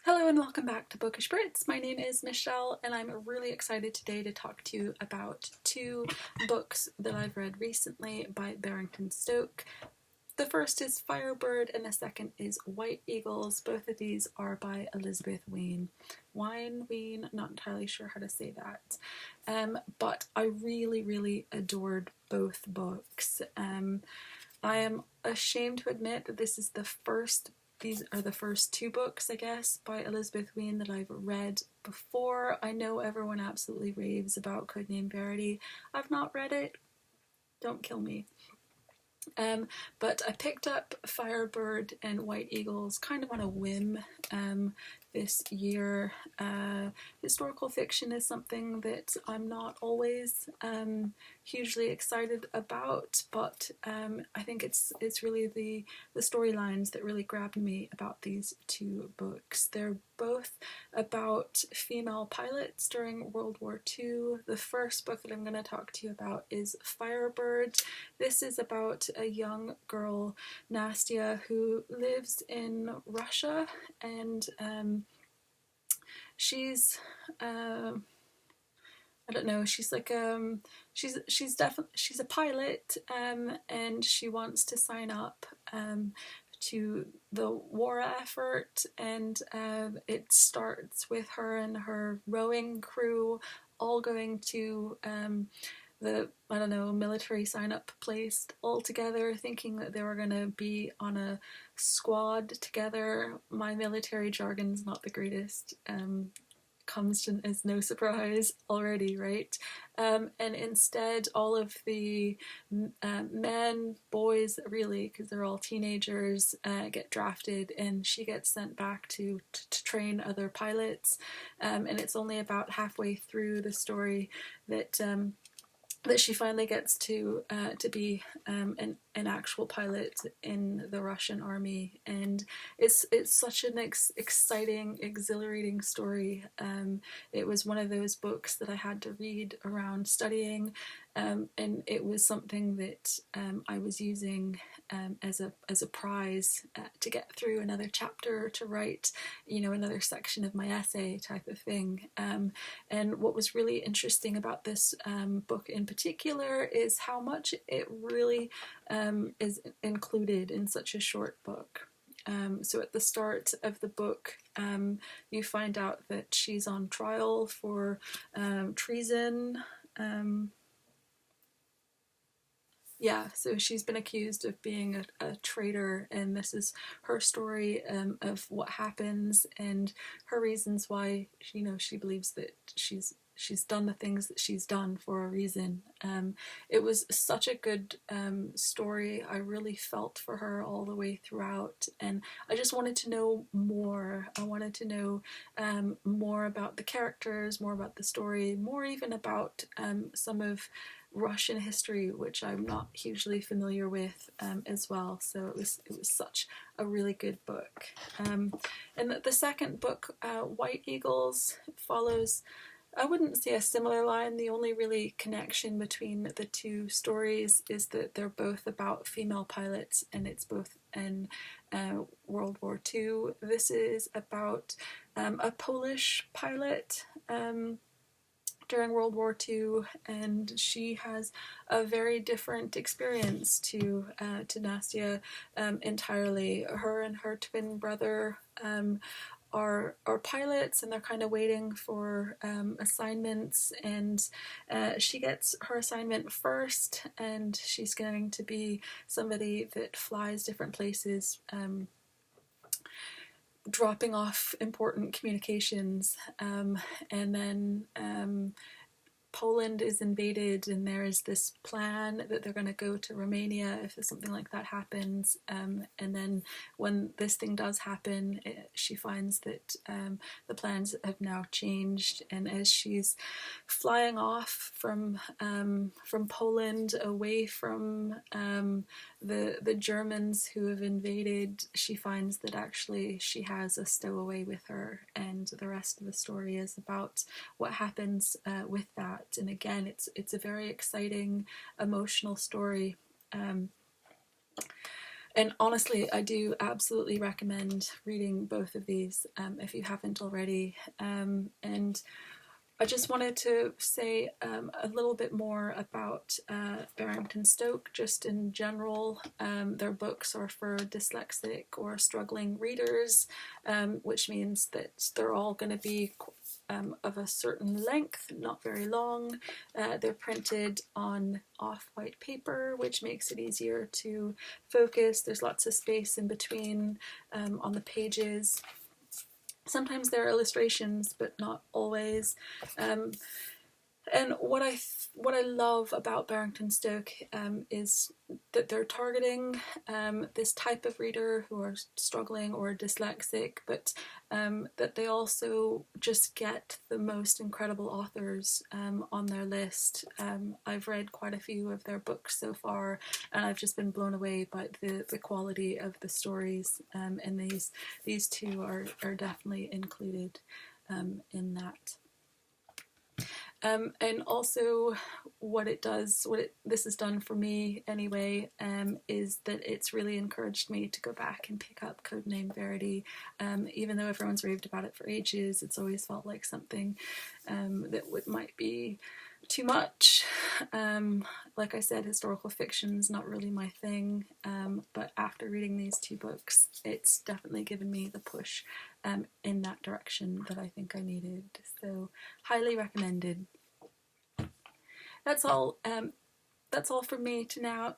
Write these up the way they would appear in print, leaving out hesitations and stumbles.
Hello and welcome back to Bookish Brits. My name is Michelle and I'm really excited today to talk to you about two books that I've read recently by Barrington Stoke. The first is Firebird and the second is White Eagles. Both of these are by Elizabeth Wein. Wein, not entirely sure how to say that. But I really adored both books. I am ashamed to admit that these are the first two books, I guess, by Elizabeth Wein that I've read before. I know everyone absolutely raves about Code Name Verity. I've not read it. Don't kill me. But I picked up Firebird and White Eagles kind of on a whim this year. Historical fiction is something that I'm not always hugely excited about, but I think it's really the storylines that really grabbed me about these two books. They're both about female pilots during World War II. The first book that I'm going to talk to you about is Firebird. This is about a young girl, Nastya, who lives in Russia, and she's I don't know, she's like she's a pilot, and she wants to sign up to the war effort, and it starts with her and her rowing crew all going to the, I don't know, military sign-up place all together, thinking that they were going to be on a squad together. My military jargon's not the greatest. Comes as no surprise already, right? And instead, all of the men, boys, really, because they're all teenagers, get drafted, and she gets sent back to train other pilots. And it's only about halfway through the story that she finally gets to be an actual pilot in the Russian army, and it's such an exciting, exhilarating story. It was one of those books that I had to read around studying, and it was something that I was using as a prize to get through another chapter, to write, another section of my essay type of thing. And what was really interesting about this book in particular is how much it really is included in such a short book. So at the start of the book, you find out that she's on trial for treason. So she's been accused of being a traitor, and this is her story of what happens and her reasons why she believes that she's done the things that she's done for a reason. It was such a good story. I really felt for her all the way throughout, and I just wanted to know more. I wanted to know more about the characters, more about the story, more even about some of Russian history, which I'm not hugely familiar with as well. So it was such a really good book. And the second book, White Eagles, follows, I wouldn't say a similar line. The only really connection between the two stories is that they're both about female pilots, and it's both in World War II. This is about a Polish pilot during World War II, and she has a very different experience to Nastya entirely. Her and her twin brother are pilots, and they're kind of waiting for assignments, and she gets her assignment first, and she's going to be somebody that flies different places, dropping off important communications, and then Poland is invaded, and there is this plan that they're going to go to Romania if something like that happens. And then when this thing does happen, she finds that the plans have now changed. And as she's flying off from Poland, away from the Germans who have invaded, she finds that actually she has a stowaway with her, and the rest of the story is about what happens with that. And again, it's a very exciting, emotional story. And honestly, I do absolutely recommend reading both of these if you haven't already. And I just wanted to say a little bit more about Barrington Stoke, just in general. Their books are for dyslexic or struggling readers, which means that they're all going to be of a certain length, not very long. They're printed on off-white paper, which makes it easier to focus. There's lots of space in between on the pages. Sometimes there are illustrations, but not always. And what I love about Barrington Stoke is that they're targeting this type of reader who are struggling or dyslexic, but that they also just get the most incredible authors on their list. I've read quite a few of their books so far, and I've just been blown away by the quality of the stories. And these two are definitely included in that. And also what this has done for me anyway, is that it's really encouraged me to go back and pick up Code Name Verity. Even though everyone's raved about it for ages, it's always felt like something that might be too much. Like I said, historical fiction's not really my thing, but after reading these two books, it's definitely given me the push in that direction that I think I needed. So, highly recommended. That's all. That's all from me to now.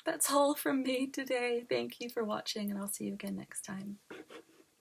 That's all from me today. Thank you for watching, and I'll see you again next time.